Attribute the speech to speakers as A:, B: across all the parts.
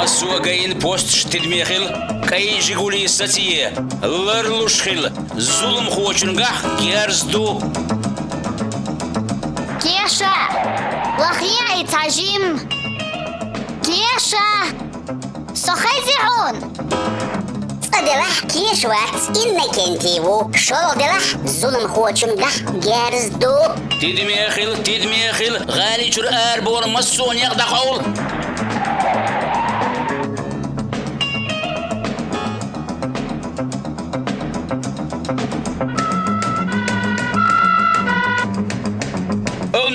A: مسوقين بوست شتدميخل كاي جيقولي ستيه لرلوشخل ظلم خوچنگح گرزدو
B: كيشا وخيعي تعجيم كيشا سخيزعون
C: صدلح كيشوات إنك انتيو شلو دلح ظلم خوچنگح گرزدو
A: تدميخل غالي چر اربور مسون يقدقول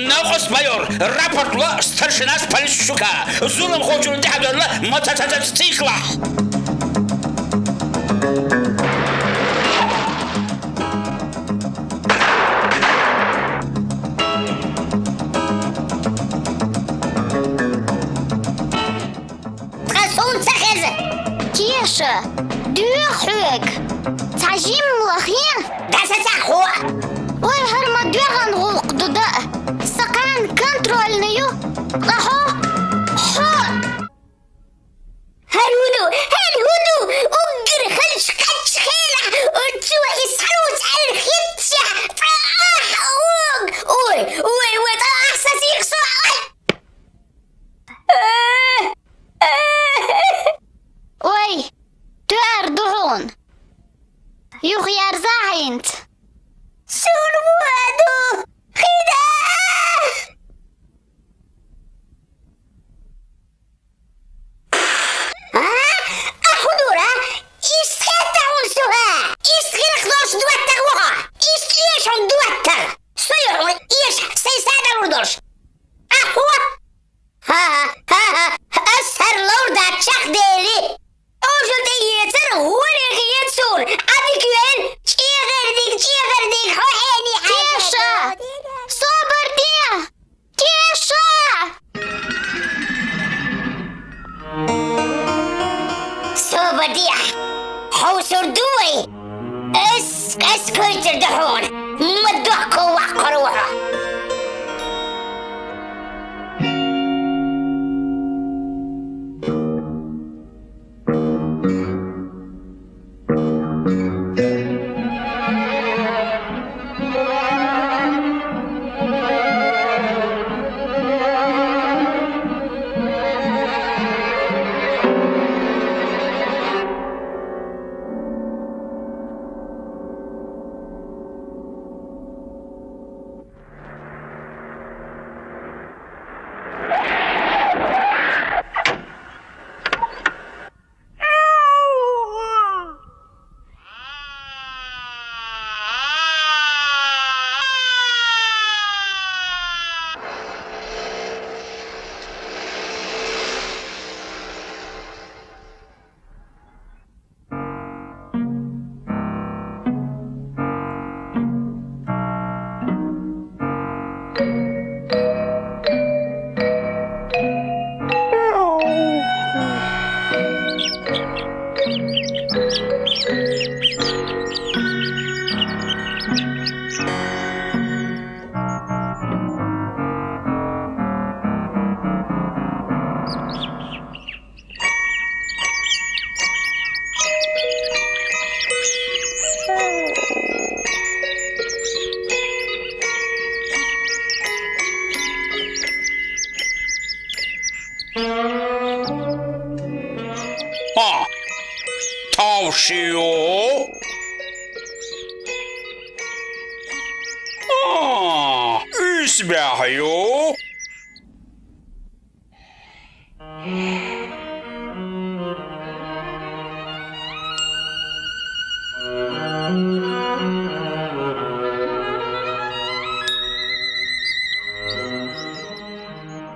A: ناقص بايور رابورت لا سترشناس полис شوكا ظلم خوچن دهدرلا متتتيخلا
C: تخسون سخزة
B: كيشا دوخوك تعجيم وخيع
C: داسة سخوة
B: ويهرما دوغان غوق دودا سقان كنترول نيو راحو حو
C: هالهدو أقر خلش قدش خيلة أرجوع يسحروت على الخيتشة أوي أحساسي يخصوع
B: وي دوار دهون يغير زاعينت
C: شنو هادو خداع أحضورة إسكتعون سها إسكير خدوش دواتر وها إسكيشون دواتر سيرون إيش سيسادة وردوش أحوة ها أسهر لوردا تشاق ديلي أوجل ديتر هوري غيتسون أبيكوين تشيغرديك خوحيني
B: كيشا صبر دي كيشا
C: صوبديح حوسر دوي اسكويتر دحون مدوحكو وحقروها
A: تاوشيو اسبحيو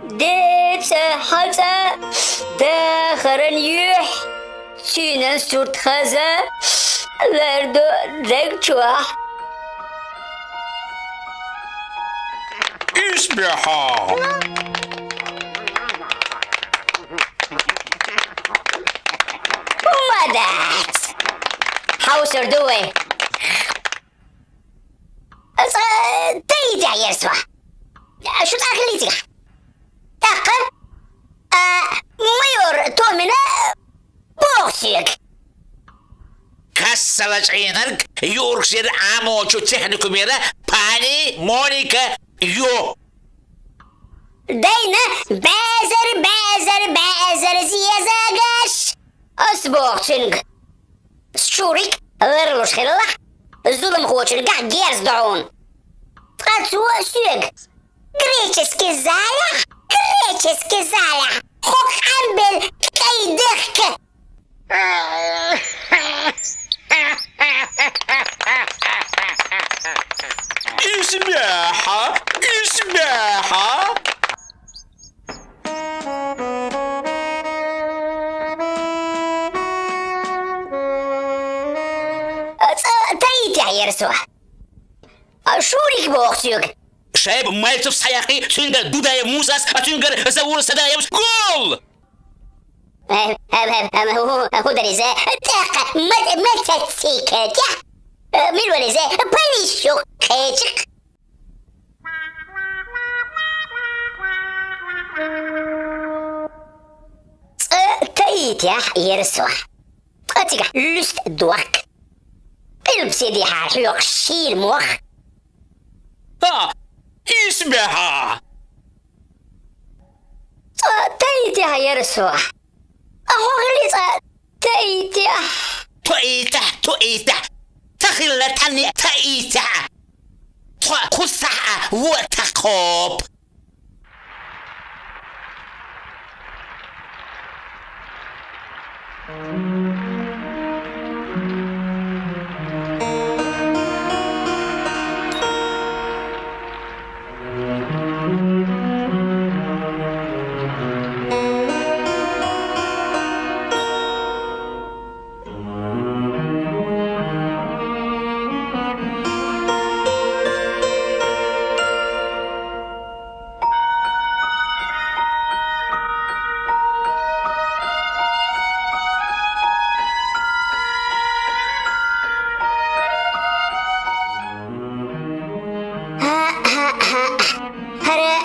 C: ديت حتى داخر يوح سينا سورت خزا لردو ركشوا
A: اسبحا
C: ومدات حوسر دوي تيجا يسوى شو تأخليتك تأخل ميو Yor Tomina Boksik.
A: Kassalaçayınır, Yorkshire Amoçu Teknikumere, Pani, Monika, Yo.
C: Dayna bezer ziyazagash. Asboksing. Schurik غير خلا الظلم خوتشن كاع جيرز دعون تقاتوا سوق كريتشسكي زالح خوك عمبل كيدخك
A: إسباحة
C: تريت يا يرسوه شوريك بوخسيوك
A: شايب مالتف سياقي تنقر دودايا موساس تنقر زور سدايا جول
C: هو دريزة تاقة ما تتسيكت من وليزة بليشو كيتك تريت يا يرسوه أتيك لست دوك البسيدي حلوك شيل موخ
A: إسباحة
C: تايتي يرسوه أهو غليت تايتي
A: تؤيته تخلى تاني تأيته خصها وتقوب
C: هرا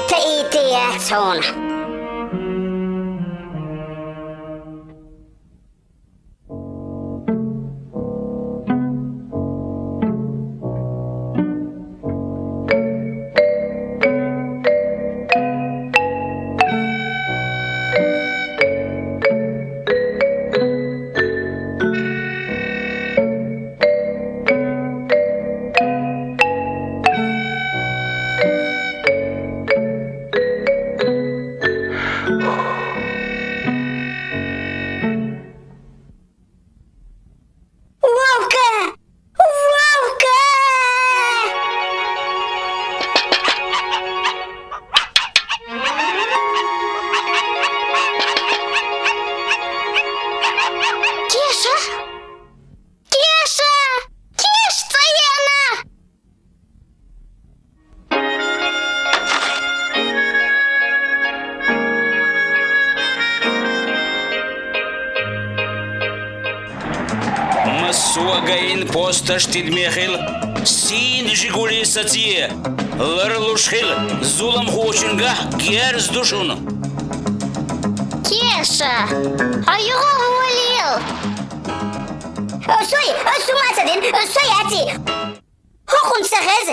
C: تايتي يا تسون
A: Суагаин посташ тидмехил, син жигули сатье, ларлушхил, зулам хочинга герз душун.
B: كيشة أيوه هو ليل
C: سوي سمعت دين سوي هاتي هو خن سخز